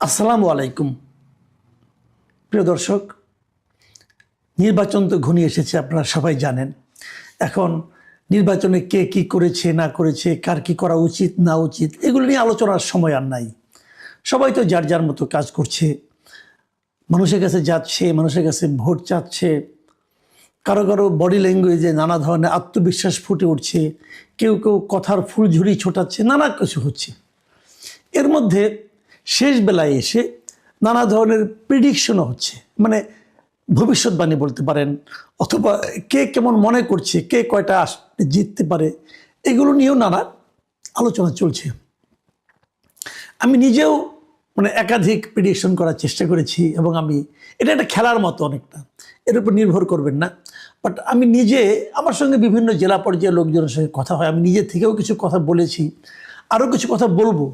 আসসালামু আলাইকুম প্রিয় দর্শক। নির্বাচন তো ঘনিয়ে এসেছে, আপনারা সবাই জানেন। এখন নির্বাচনে কে কি করেছে না করেছে, কার কি করা উচিত না উচিত, এগুলো নিয়ে আলোচনার সময় আর নাই। সবাই তো যার যার মতো কাজ করছে, মানুষের কাছে যাচ্ছে, মানুষের কাছে ভোট চাচ্ছে। কারো কারো বডি ল্যাঙ্গুয়েজে নানা ধরনের আত্মবিশ্বাস ফুটে উঠছে, কেউ কেউ কথার ফুলঝুরি ছোটাচ্ছে, নানা কিছু হচ্ছে। এর মধ্যে শেষ বেলায় এসে নানা ধরনের প্রিডিকশনও হচ্ছে, মানে ভবিষ্যৎবাণী বলতে পারেন, অথবা কে কেমন মনে করছে, কে কয়টা জিততে পারে, এগুলো নিয়েও নানা আলোচনা চলছে। আমি নিজেও একাধিক প্রিডিকশন করার চেষ্টা করেছি, এবং এটা একটা খেলার মতো অনেকটা, এর উপর নির্ভর করবেন না। বাট আমি নিজে, আমার সঙ্গে বিভিন্ন জেলা পর্যায়ে লোকজনের সঙ্গে কথা হয়, আমি নিজে থেকেও কিছু কথা বলেছি, আরও কিছু কথা বলবো।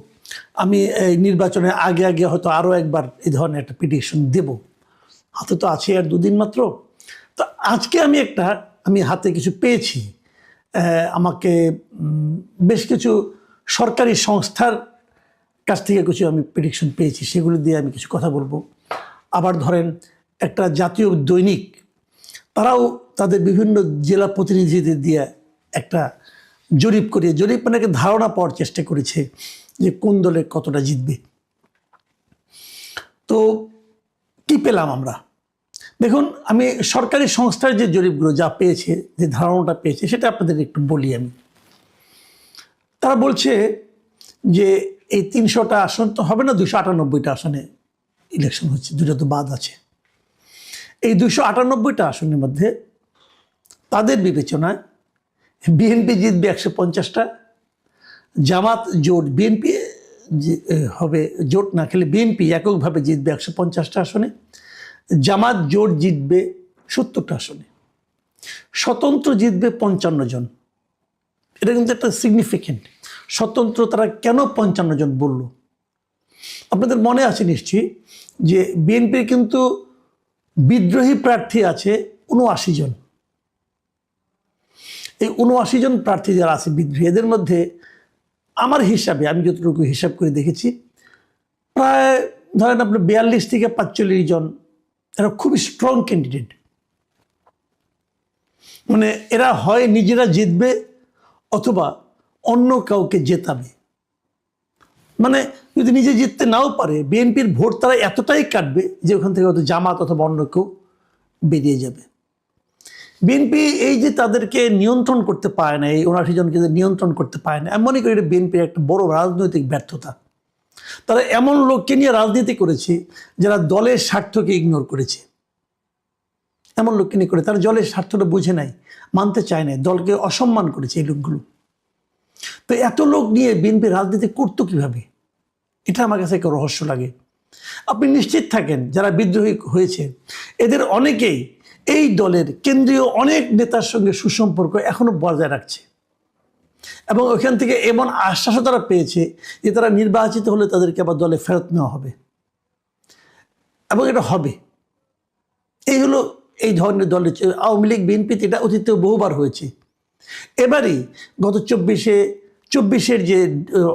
আমি এই নির্বাচনের আগে আগে হয়তো আরও একবার এই ধরনের একটা প্রিডিকশন দেব। হাতে তো আছে আর দুদিন মাত্র। তো আজকে আমি হাতে কিছু পেয়েছি। আমাকে বেশ কিছু সরকারি সংস্থার কাছ থেকে কিছু আমি প্রেডিকশন পেয়েছি, সেগুলো দিয়ে আমি কিছু কথা বলবো। আবার ধরেন একটা জাতীয় দৈনিক, তারাও তাদের বিভিন্ন জেলা প্রতিনিধিদের দিয়ে একটা জরিপ একটা ধারণা পাওয়ার চেষ্টা করেছে যে কোন দলে কতটা জিতবে। তো কি পেলাম আমরা? দেখুন, আমি সরকারি সংস্থার যে জরিপগুলো যা পেয়েছে, যে ধারণাটা পেয়েছে, সেটা আপনাদের একটু বলি। তারা বলছে যে এই ৩০০টা আসন তো হবে না, ২৯৮টা আসনে ইলেকশন হচ্ছে, দুটো তো বাদ আছে। এই ২৯৮টা আসনের মধ্যে তাদের বিবেচনায় বিএনপি জিতবে ১৫০টা, জামাত জোট বিএনপি হবে, জোট না খেলে বিএনপি এককভাবে জিতবে ১৫০টা আসনে, জামাত জোট জিতবে ৭০টা আসনে, স্বতন্ত্র জিতবে ৫৫ জন। এটা কিন্তু একটা সিগনিফিকেন্ট। স্বতন্ত্র তারা কেন ৫৫ জন বলল? আপনাদের মনে আছে নিশ্চয়ই যে বিএনপির কিন্তু বিদ্রোহী প্রার্থী আছে ৭৯ জন। এই ৭৯ জন প্রার্থী যারা আছে বিদ্রোহী, এদের মধ্যে আমার হিসাবে, আমি যতটুকু হিসাব করে দেখেছি, প্রায় ধরেন আপনার ৪২ থেকে ৪৫ জন এরা খুবই স্ট্রং ক্যান্ডিডেট। এরা হয় নিজেরা জিতবে অথবা অন্য কাউকে জেতাবে। যদি নিজে জিততে নাও পারে, বিএনপির ভোট তারা এতটাই কাটবে যে ওখান থেকে হয়তো জামাত অথবা অন্য কেউ বেরিয়ে যাবে। বিএনপি এই যে তাদেরকে নিয়ন্ত্রণ করতে পারে না, এই ৭৯ জনকে নিয়ন্ত্রণ করতে পারে না, আমি মনে করি এটা বিএনপির একটা বড় রাজনৈতিক ব্যর্থতা। তারা এমন লোককে নিয়ে রাজনীতি করেছে যারা দলের স্বার্থকে ইগনোর করেছে। এমন লোককে নিয়ে করে তারা দলের স্বার্থটা বুঝে নাই, মানতে চায় না, দলকে অসম্মান করেছে এই লোকগুলো। তো এত লোক নিয়ে বিএনপি রাজনীতি করতো কিভাবে? এটা আমার কাছে একটা রহস্য লাগে। আপনি নিশ্চিত থাকেন যারা বিদ্রোহী হয়েছে এদের অনেকেই এই দলের কেন্দ্রীয় অনেক নেতার সঙ্গে সুসম্পর্ক এখনো বজায় রাখছে, এবং ওখান থেকে এমন আশ্বাসও তারা পেয়েছে যে তারা নির্বাচিত হলে তাদেরকে আবার দলে ফেরত নেওয়া হবে, এবং এটা হবে। এই হলো এই ধরনের দলের। আওয়ামী লীগ বিএনপিতে এটা অতীতে বহুবার হয়েছে। এবারই গত ২৪-এর যে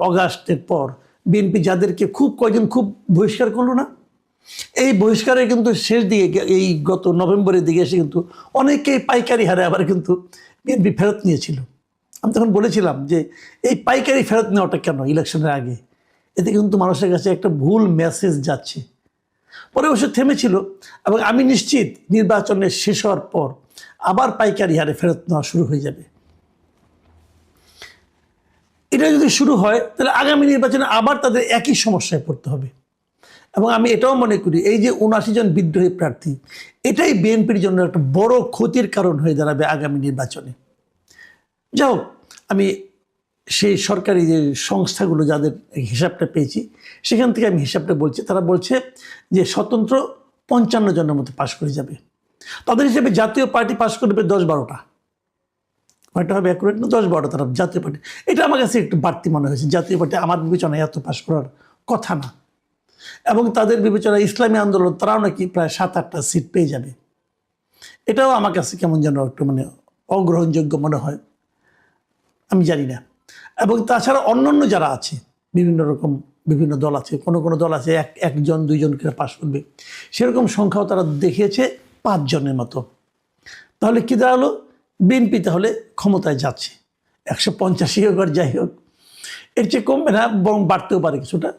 অগাস্টের পর বিএনপি যাদেরকে কয়েকজন খুব বহিষ্কার করলো না, এই বহিষ্কারের কিন্তু শেষ দিকে, এই গত নভেম্বরের দিকে এসে কিন্তু অনেকেই পাইকারি হারে আবার কিন্তু বিএনপি ফেরত নিয়েছিল। আমি তখন বলেছিলাম যে এই পাইকারি ফেরত নেওয়াটা কেন ইলেকশনের আগে? এতে কিন্তু মানুষের কাছে একটা ভুল মেসেজ যাচ্ছে। পরে অবশ্য থেমেছিল, এবং আমি নিশ্চিত নির্বাচনের শেষ হওয়ার পর আবার পাইকারি হারে ফেরত নেওয়া শুরু হয়ে যাবে। এটা যদি শুরু হয় তাহলে আগামী নির্বাচনে আবার তাদের একই সমস্যায় পড়তে হবে। এবং আমি এটাও মনে করি এই যে ৭৯ জন বিদ্রোহী প্রার্থী, এটাই বিএনপির জন্য একটা বড় ক্ষতির কারণ হয়ে দাঁড়াবে আগামী নির্বাচনে। যাই হোক, আমি সেই সরকারি যে সংস্থাগুলো যাদের হিসাবটা পেয়েছি সেখান থেকে আমি হিসাবটা বলছি। তারা বলছে যে স্বতন্ত্র ৫৫ জনের মতো পাশ করে যাবে। তাদের হিসেবে জাতীয় পার্টি পাশ করবে ১০-১২টা, কয়টা হবে অ্যাকুরেট না, ১০-১২টা তারা জাতীয় পার্টি। এটা আমার কাছে একটু বাড়তি মনে হয়েছে। জাতীয় পার্টি আমার বিবেচনায় এত পাশ করার কথা না, এবং তাদের বিবেচনায় ইসলামী আন্দোলন তারাও নাকি প্রায় ৭-৮টা সিট পেয়ে যাবে। এটাও আমার কাছে কেমন যেন একটু অগ্রহণযোগ্য মনে হয়, আমি জানি না। এবং তাছাড়া অন্যান্য যারা আছে বিভিন্ন রকম বিভিন্ন দল আছে, কোনো কোনো দল আছে একজন দুইজন করে পাশ করবে, সেরকম সংখ্যাও তারা দেখিয়েছে 5 জনের মতো। তাহলে কী দাঁড়ালো, বিএনপি তাহলে ক্ষমতায় যাচ্ছে, 185 হোক আর যাই হোক, এর চেয়ে কমবে না, বরং বাড়তেও পারে কিছুটা।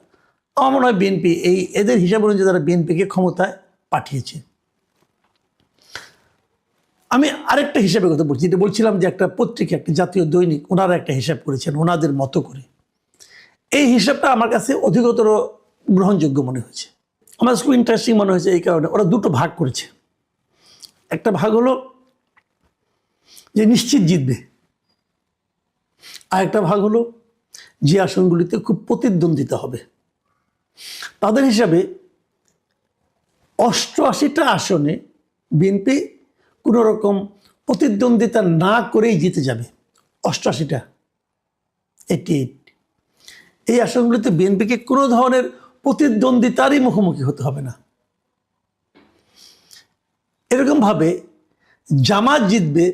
আমার মনে হয় বিএনপি এদের হিসাব অনুযায়ী তারা বিএনপিকে ক্ষমতায় পাঠিয়েছে। আমি আরেকটা হিসাবের কথা বলছি, যেটা বলছিলাম যে একটা পত্রিকা, একটা জাতীয় দৈনিক, ওনারা একটা হিসাব করেছেন ওনাদের মতো করে। এই হিসাবটা আমার কাছে অধিকতর গ্রহণযোগ্য মনে হয়েছে, আমার খুব ইন্টারেস্টিং মনে হয়েছে। এই কারণে ওরা দুটো ভাগ করেছে। একটা ভাগ হলো যে নিশ্চিত জিতবে, আর একটা ভাগ হলো যে আসনগুলিতে খুব প্রতিদ্বন্দ্বিতা হবে। তাদের হিসাবে 88টা আসনে বিএনপি কোনো রকম প্রতিদ্বন্দ্বিতা না করেই জিতে যাবে। 88টা, 88। এই আসনগুলিতে বিএনপিকে কোনো ধরনের প্রতিদ্বন্দ্বিতারই মুখোমুখি হতে হবে না। এরকমভাবে জামাত জিতবে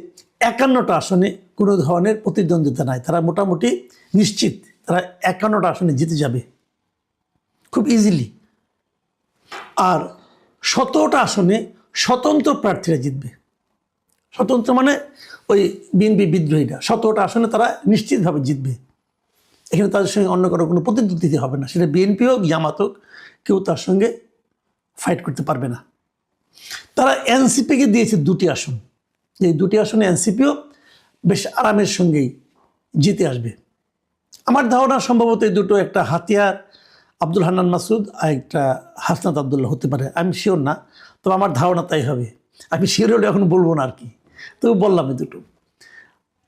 51টা আসনে, কোনো ধরনের প্রতিদ্বন্দ্বিতা নাই, তারা মোটামুটি নিশ্চিত তারা 51টা আসনে জিতে যাবে খুব ইজিলি। আর 17টা আসনে স্বতন্ত্র প্রার্থীরা জিতবে। স্বতন্ত্র মানে ওই বিএনপি বিদ্রোহীরা 17টা আসনে তারা নিশ্চিতভাবে জিতবে। এখানে তাদের সঙ্গে অন্য কোনো প্রতিদ্বন্দ্বিতা হবে না, সেটা বিএনপি হোক জামাত হোক, কেউ তার সঙ্গে ফাইট করতে পারবে না। তারা এনসিপিকে দিয়েছে 2টি আসন, এই 2টি আসনে এনসিপিও বেশ আরামের সঙ্গেই জিতে আসবে। আমার ধারণা সম্ভবত এই দুটো, একটা হাতিয়ার আব্দুল হান্নান মাসুদ আর একটা হাসনাত আবদুল্লাহ হতে পারে, আমি শিওর না, তবে আমার ধারণা তাই হবে। আমি শিওর হলে এখন বলবো না আর কি, তবু বললাম এই দুটো।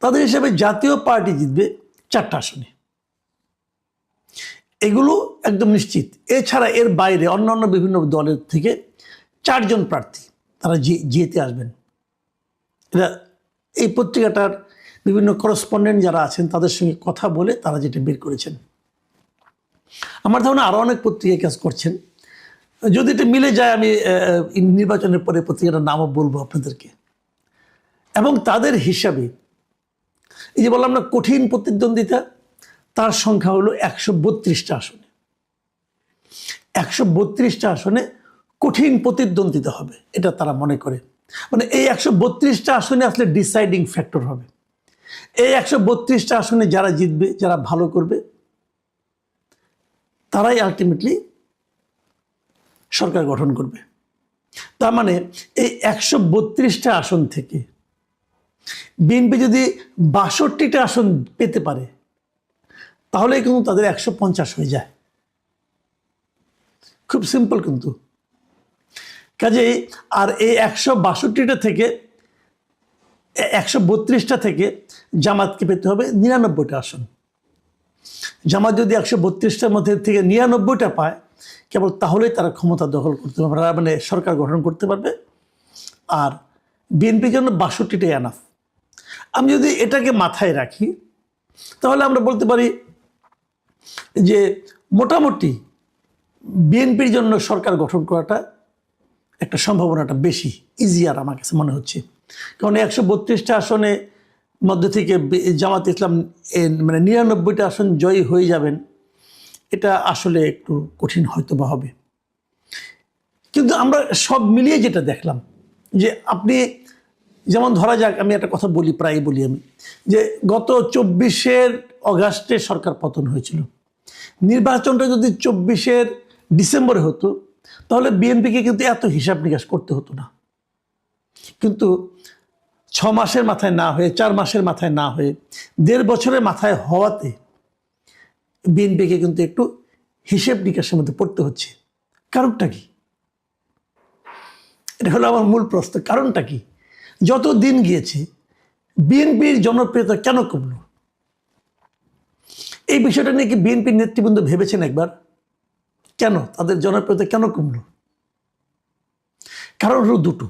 তাদের হিসাবে জাতীয় পার্টি জিতবে 4টা আসনে, এগুলো একদম নিশ্চিত। এছাড়া এর বাইরে অন্যান্য বিভিন্ন দলের থেকে 4 জন প্রার্থী তারা জিতে আসবেন। এটা এই পত্রিকাটার বিভিন্ন করসপন্ডেন্ট যারা আছেন তাদের সঙ্গে কথা বলে তারা যেটা বের করেছেন। আমার ধারণা আরও অনেক পত্রিকা কাজ করছেন, যদি এটা মিলে যায় আমি নির্বাচনের পরে পত্রিকাটার নামও বলবো আপনাদেরকে। এবং তাদের হিসাবে এই যে বললাম না কঠিন প্রতিদ্বন্দ্বিতা, তার সংখ্যা হলো 132টা আসনে। 132টা আসনে কঠিন প্রতিদ্বন্দ্বিতা হবে, এটা তারা মনে করে। মানে এই 132টা আসনে আসলে ডিসাইডিং ফ্যাক্টর হবে। এই 132টা আসনে যারা জিতবে, যারা ভালো করবে, তারাই আলটিমেটলি সরকার গঠন করবে। তার মানে এই 132টা আসন থেকে বিএনপি যদি 62টা আসন পেতে পারে, তাহলে কিন্তু তাদের 150 হয়ে যায়। খুব সিম্পল কিন্তু। কাজেই আর এই 162টা থেকে 132টা থেকে জামাতকে পেতে হবে 99টা আসন। জামাত যদি 132টার মধ্যে থেকে 99টা পায়, কেবল তাহলেই তারা ক্ষমতা দখল করতে পারবে, মানে সরকার গঠন করতে পারবে। আর বিএনপির জন্য 62টাই এনাফ। আমি যদি এটাকে মাথায় রাখি, তাহলে আমরা বলতে পারি যে মোটামুটি বিএনপির জন্য সরকার গঠন করাটা একটা সম্ভাবনাটা বেশি ইজিয়ার আমার কাছে মনে হচ্ছে। কারণ 132টা আসনে মধ্যে থেকে জামাত ইসলাম মানে 99টা আসন জয়ী হয়ে যাবেন, এটা আসলে একটু কঠিন হয়তো বা হবে। কিন্তু আমরা সব মিলিয়ে যেটা দেখলাম, যে আপনি যেমন ধরা যাক, আমি একটা কথা বলি, প্রায় বলি আমি, যে গত 24শে অগাস্টে সরকার পতন হয়েছিল। নির্বাচনটা যদি 24শে ডিসেম্বরে হতো, তাহলে বিএনপিকে কিন্তু এত হিসাব নিকাশ করতে হতো না। কিন্তু 6 মাসের মাথায় না হয়ে, 4 মাসের মাথায় না হয়ে, 1.5 বছরের মাথায় হওয়াতে বিএনপিকে কিন্তু একটু হিসেব নিকাশের মধ্যে পড়তে হচ্ছে। কারণটা কি? এটা হলো আমার মূল প্রশ্ন। কারণটা কি? যত দিন গিয়েছে বিএনপির জনপ্রিয়তা কেন কমল? এই বিষয়টা নিয়ে কি বিএনপির নেতৃবৃন্দ ভেবেছেন একবার? কেন তাদের জনপ্রিয়তা কেন কমল? কারণ হলো দুটো।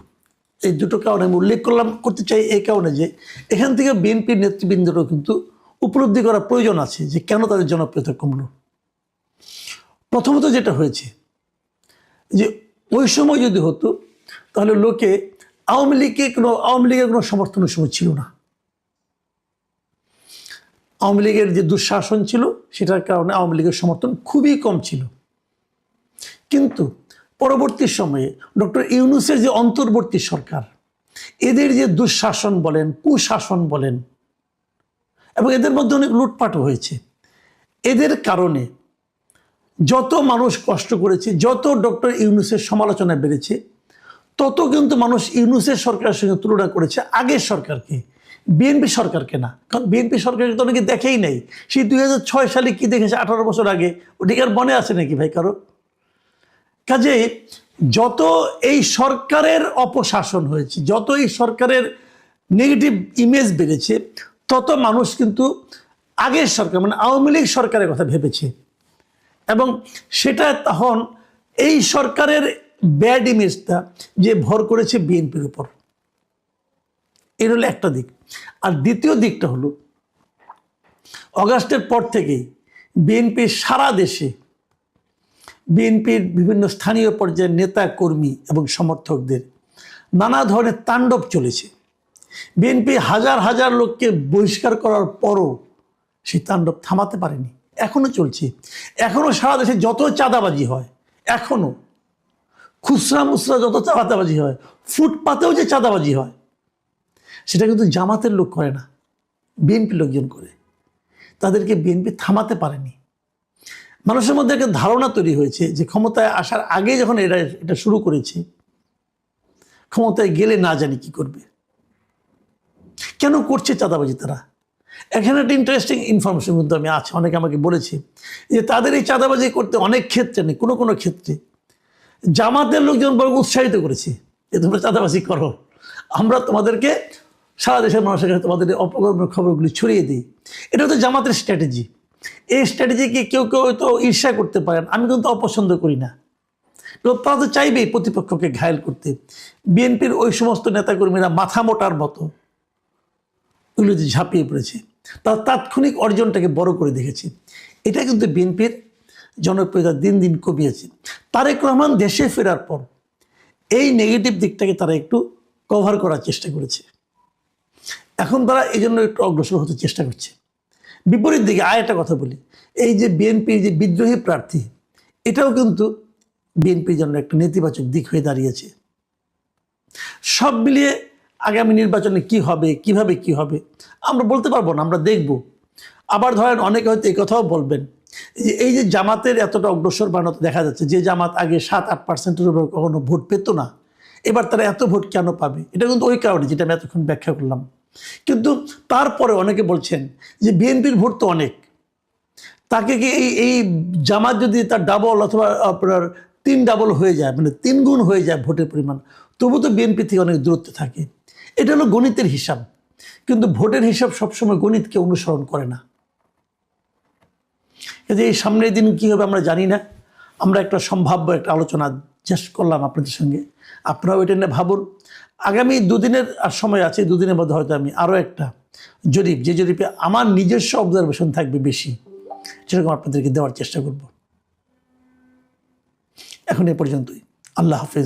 এই দুটো কারণে আমি উল্লেখ করতে চাই, এই কারণে যে এখান থেকে বিএনপির নেতৃবৃন্দেরও কিন্তু উপলব্ধি করা প্রয়োজন আছে যে কেন তাদের জনপ্রিয়তা কমল। প্রথমত যেটা হয়েছে, যে ওই সময় যদি হতো, তাহলে লোকে আওয়ামী লীগের কোনো সমর্থনের সময় ছিল না। আওয়ামী লীগের যে দুঃশাসন ছিল, সেটার কারণে আওয়ামী লীগের সমর্থন খুবই কম ছিল। কিন্তু পরবর্তী সময়ে ডক্টর ইউনূসের যে অন্তর্বর্তী সরকার, এদের যে দুঃশাসন বলেন, কুশাসন বলেন, এবং এদের মধ্যে অনেক লুটপাটও হয়েছে, এদের কারণে যত মানুষ কষ্ট করেছে, যত ডক্টর ইউনূসের সমালোচনা বেড়েছে, তত কিন্তু মানুষ ইউনূসের সরকারের সঙ্গে তুলনা করেছে আগের সরকারকে, বিএনপি সরকারকে না। কারণ বিএনপি সরকারকে তো অনেকে দেখেই নাই। সেই 2006 সালে কি দেখেছে 18 বছর আগে, ওটিকার মনে আছে নাকি ভাই কারো? কাজেই যত এই সরকারের অপশাসন হয়েছে, যত এই সরকারের নেগেটিভ ইমেজ বেড়েছে, তত মানুষ কিন্তু আগের সরকার মানে আওয়ামী লীগ সরকারের কথা ভেবেছে, এবং সেটা তখন এই সরকারের ব্যাড ইমেজটা যে ভর করেছে বিএনপির উপর। এর হলো একটা দিক। আর দ্বিতীয় দিকটা হলো অগাস্টের পর থেকেই বিএনপির সারা দেশে, বিএনপির বিভিন্ন স্থানীয় পর্যায়ের নেতা কর্মী এবং সমর্থকদের নানা ধরনের তাণ্ডব চলেছে। বিএনপি হাজার হাজার লোককে বহিষ্কার করার পরও সেই তাণ্ডব থামাতে পারেনি, এখনও চলছে। এখনও সারা দেশে যত চাঁদাবাজি হয়, এখনও খুচরা মুচরা যত চাঁদাবাজি হয়, ফুটপাতেও যে চাঁদাবাজি হয়, সেটা কিন্তু জামাতের লোক করে না, বিএনপি লোকজন করে। তাদেরকে বিএনপি থামাতে পারেনি। মানুষের মধ্যে একটা ধারণা তৈরি হয়েছে যে ক্ষমতায় আসার আগে যখন এটা শুরু করেছে, ক্ষমতায় গেলে না জানি কি করবে। কেন করছে চাঁদাবাজি তারা? এখানে একটা ইন্টারেস্টিং ইনফরমেশন কিন্তু আমি আছে, অনেকে আমাকে বলেছে যে তাদের এই চাঁদাবাজি করতে অনেক ক্ষেত্রে নেই, কোনো কোনো ক্ষেত্রে জামাতের লোকজন বড় উৎসাহিত করেছে যে তোমরা চাঁদাবাজি করো, আমরা তোমাদেরকে সারা দেশের মানুষের কাছে তোমাদের অপকর্মের খবরগুলি ছড়িয়ে দিই। এটা হচ্ছে জামাতের স্ট্র্যাটেজি। এই স্ট্র্যাটেজিকে কেউ কেউ হয়তো ঈর্ষা করতে পারেন, আমি কিন্তু অপছন্দ করি না। তারা তো চাইবেই প্রতিপক্ষকে ঘায়েল করতে। বিএনপির ওই সমস্ত নেতাকর্মীরা মাথা মোটার মতো ওগুলোতে ঝাঁপিয়ে পড়েছে, তার তাৎক্ষণিক অর্জনটাকে বড় করে দেখেছে। এটা কিন্তু বিএনপির জনপ্রিয়তা দিন দিন কমিয়েছে। তারেক রহমান দেশে ফেরার পর এই নেগেটিভ দিকটাকে তারা একটু কভার করার চেষ্টা করেছে। এখন তারা এই জন্য একটু অগ্রসর হতে চেষ্টা করছে। বিপরীত দিকে একটা কথা বলি, এই যে বিএনপির যে বিদ্রোহী প্রার্থী, এটাও কিন্তু বিএনপির জন্য একটা নেতিবাচক দিক হয়ে দাঁড়িয়েছে। সব মিলিয়ে আগামী নির্বাচনে কি হবে, কিভাবে কি হবে আমরা বলতে পারবো না, আমরা দেখব। আবার ধরেন অনেকে হয়তো এই কথাও বলবেন যে এই যে জামাতের এতটা অগ্রসর বাড়ানো দেখা যাচ্ছে, যে জামাত আগে 7-8%-এর উপর কখনো ভোট পেত না, এবার তারা এত ভোট কেন পাবে? এটা কিন্তু ওই কারণে যেটা আমি এতক্ষণ ব্যাখ্যা করলাম। কিন্তু তারপরে অনেকে বলছেন যে বিএনপির ভোট তো অনেক, তাকে কি এই জামাত যদি তার ডাবল অথবা আপনার 3 ডাবল হয়ে যায়, মানে 3 গুণ হয়ে যায় ভোটের পরিমাণ, তবু তো বিএনপি থেকে অনেক দূরত্বে থাকে। এটা হলো গণিতের হিসাব, কিন্তু ভোটের হিসাব সবসময় গণিতকে অনুসরণ করে না। এই সামনের দিন কী হবে আমরা জানি না। আমরা একটা সম্ভাব্য একটা আলোচনা জাস্ট করলাম আপনাদের সঙ্গে, আপনারাও এটা নিয়ে ভাবুন। আগামী 2 দিনের আর সময় আছে, 2 দিনের মধ্যে হয়তো আমি আরও একটা জরিপ, যে জরিপে আমার নিজস্ব অবজারভেশন থাকবে বেশি, সেরকম আপনাদেরকে দেওয়ার চেষ্টা করব। এখন এ পর্যন্তই। আল্লাহ হাফেজ।